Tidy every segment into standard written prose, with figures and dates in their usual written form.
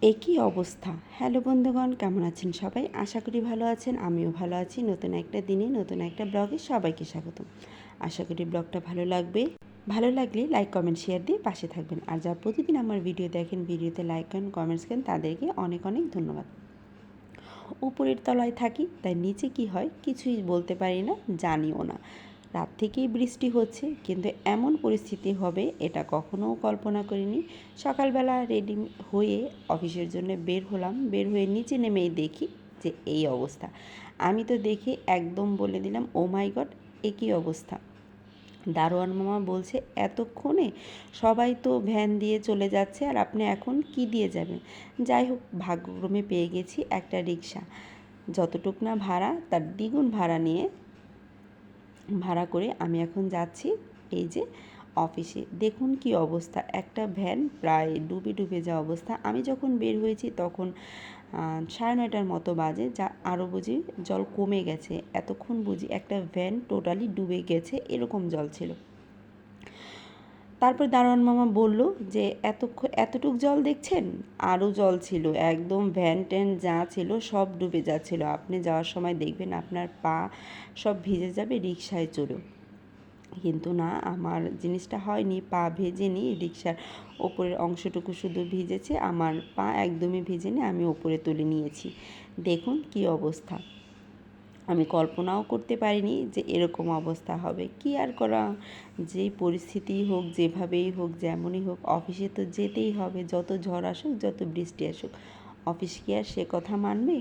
একই অবস্থা। হ্যালো বন্ধুগণ, কেমন আছেন সবাই? আশা করি ভালো আছেন, আমিও ভালো আছি। নতুন একটা দিনে নতুন একটা ব্লগে সবাইকে স্বাগতম। আশা করি ব্লগটা ভালো লাগবে। ভালো লাগলে লাইক কমেন্ট শেয়ার দিয়ে পাশে থাকবেন। আর যারা প্রতিদিন আমার ভিডিও দেখেন, ভিডিওতে লাইক করেন, কমেন্টস করেন, তাদেরকে অনেক অনেক ধন্যবাদ। উপরের তলায় থাকি, তাই নিচে কি হয় কিছুই বলতে পারি না, জানিও না। রাত থেকেই বৃষ্টি হচ্ছে, কিন্তু এমন পরিস্থিতি হবে এটা কখনোও কল্পনা করিনি। সকালবেলা রেডি হয়ে অফিসের জন্য বের হলাম, বের হয়ে নিচে নেমেই দেখি যে এই অবস্থা। আমি তো দেখে একদম বলে দিলাম, ও মাই গড, এ কী অবস্থা। দারোয়ান মামা বলছে, এতক্ষণে সবাই তো ভ্যান দিয়ে চলে যাচ্ছে, আর আপনি এখন কি দিয়ে যাবেন? যাই হোক, ভাগ্যক্রমে পেয়ে গেছি একটা রিক্সা। যতটুক না ভাড়া, তার দ্বিগুণ ভাড়া করে আমি এখন যাচ্ছি এই যে অফিসে। দেখুন কি অবস্থা, একটা ভ্যান প্রায় ডুবে ডুবে যাওয়া অবস্থা। আমি যখন বের হয়েছি তখন 9:30টার মতো বাজে, যা আরও বুঝি জল কমে গেছে। এতক্ষণ বুঝি একটা ভ্যান টোটালি ডুবে গেছে, এরকম জল ছিল। তারপর দারোয়ান মামা বলল যে এতটুক জল দেখছেন, আরও জল ছিল, একদম ভ্যান ট্যান যা ছিল সব ডুবে যাচ্ছিল। আপনি যাওয়ার সময় দেখবেন আপনার পা সব ভিজে যাবে রিকশায় চড়েও। কিন্তু না, আমার জিনিসটা হয়নি, পা ভেজেনি, রিকশার ওপরের অংশটুকু শুধু ভিজেছে, আমার পা একদমই ভিজেনি, আমি ওপরে তুলে নিয়েছি। দেখুন কি অবস্থা, আমি কল্পনাও করতে পারিনি যে এরকম অবস্থা হবে। কি আর করা, যেই পরিস্থিতি হোক, যেভাবেই হোক, যেমনই হোক, অফিসে তো যেতেই হবে। যত ঝড় আসুক, যত বৃষ্টি আসুক, অফিস কি আর সে কথা মানবে?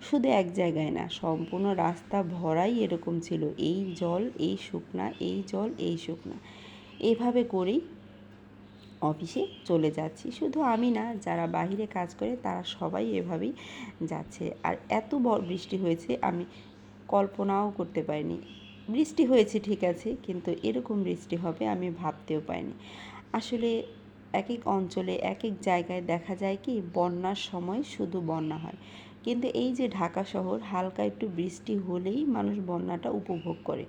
শুধু এক জায়গায় না, সম্পূর্ণ রাস্তা ভরাই এরকম ছিল, এই জল এই শুকনা, এই জল এই শুকনা, এভাবে করেই অফিসে চলে যাচ্ছি। শুধু আমি না, যারা বাহিরে কাজ করে তারা সবাই এভাবেই যাচ্ছে। আর এত বৃষ্টি হয়েছে, আমি কল্পনাও করতে পারিনি। বৃষ্টি হয়েছে ঠিক আছে, কিন্তু এরকম বৃষ্টি হবে আমি ভাবতেও পারিনি। আসলে এক এক অঞ্চলে এক এক জায়গায় দেখা যায় কি, বন্যার সময় শুধু বন্যা হয়, কিন্তু এই যে ঢাকা শহর, হালকা একটু বৃষ্টি হলেই মানুষ বন্যাটা উপভোগ করে।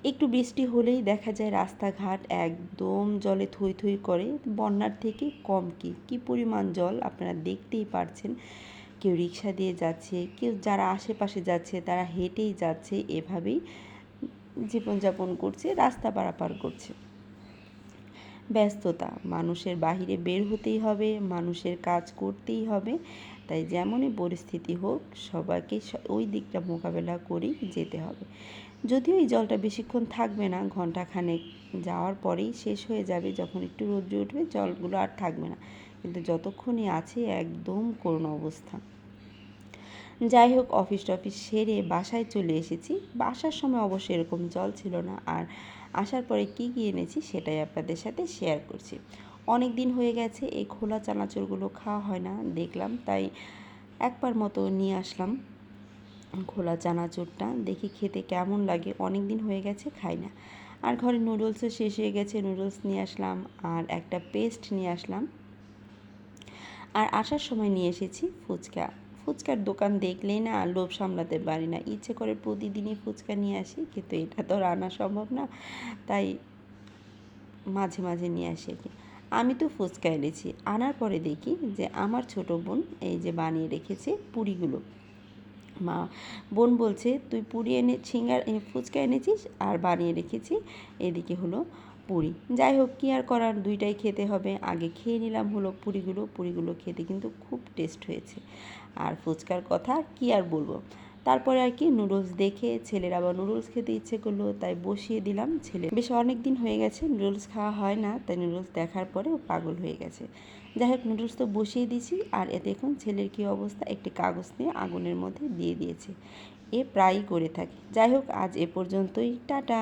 একটু বৃষ্টি হলেই দেখা যায় রাস্তাঘাট একদম জলে থই থই করে। বন্যার থেকে কম কী পরিমাণ জল আপনারা দেখতেই পারছেন। কেউ রিক্সা দিয়ে যাচ্ছে, কেউ যারা আশেপাশে যাচ্ছে তারা হেঁটেই যাচ্ছে, এভাবেই জীবনযাপন করছে, রাস্তা পারাপার করছে। ব্যস্ততা, মানুষের বাহিরে বের হতেই হবে, মানুষের কাজ করতেই হবে, তাই যেমনই পরিস্থিতি হোক সবাইকে ওই দিকটা মোকাবেলা করেই যেতে হবে। যদিও এই জলটা বেশিক্ষণ থাকবে না, ঘন্টাখানেক যাওয়ার পরেই শেষ হয়ে যাবে, যখন একটু রৌদ্র উঠবে জলগুলো আর থাকবে না, কিন্তু যতক্ষণই আছে একদম করুণ অবস্থা। যাই হোক, অফিস টফিস সেরে বাসায় চলে এসেছি। বাসার সময় অবশ্যই এরকম জল ছিল না, আর আসার পরে কী কী এনেছি সেটাই আপনাদের সাথে শেয়ার করছি। অনেক দিন হয়ে গেছে এই খোলা চানাচুরগুলো খাওয়া হয় না, দেখলাম তাই একবার মতো নিয়ে আসলাম খোলা চানাচুরটা, দেখি খেতে কেমন লাগে। অনেক দিন হয়ে গেছে খাই না। আর ঘরে নুডলসও শেষ হয়ে গেছে, নুডলস নিয়ে আসলাম, আর একটা পেস্ট নিয়ে আসলাম। আর আসার সময় নিয়ে এসেছি ফুচকা। ফুচকার দোকান দেখলেই না লোভ সামলাতে পারি না, ইচ্ছে করে প্রতিদিনই ফুচকা নিয়ে আসি, কিন্তু এটা তো আর আনা সম্ভব না, তাই মাঝে মাঝে নিয়ে আসি আর কি। আমি তো ফুচকা এনেছি, আনার পরে দেখি যে আমার ছোটো বোন এই যে বানিয়ে রেখেছে পুরিগুলো। বোন বলছে, তুই পুরি ফুচকা এনেছিস আর বানিয়ে রেখেছি এদিকে হলো পুরি। যাই হোক, কী আর করার, দুইটাই খেতে হবে। আগে খেয়ে নিলাম হলো পুরিগুলো খেতে কিন্তু খুব টেস্ট হয়েছে। আর ফুচকার কথা কী আর বলবো। তারপরে আর কি, নুডলস দেখে ছেলের আবার নুডলস খেতে ইচ্ছে করলো, তাই বসিয়ে দিলাম। ছেলে বেশ অনেক দিন হয়ে গেছে নুডলস খাওয়া হয় না, তাই নুডলস দেখার পরে ও পাগল হয়ে গেছে। যাই হোক, নুডলস তো বসিয়ে দিয়েছি, আর এতে এখন ছেলের কী অবস্থা, একটি কাগজ নিয়ে আগুনের মধ্যে দিয়ে দিয়েছে। এ প্রায়ই করে থাকে। যাই হোক, আজ এ পর্যন্তই, টাটা।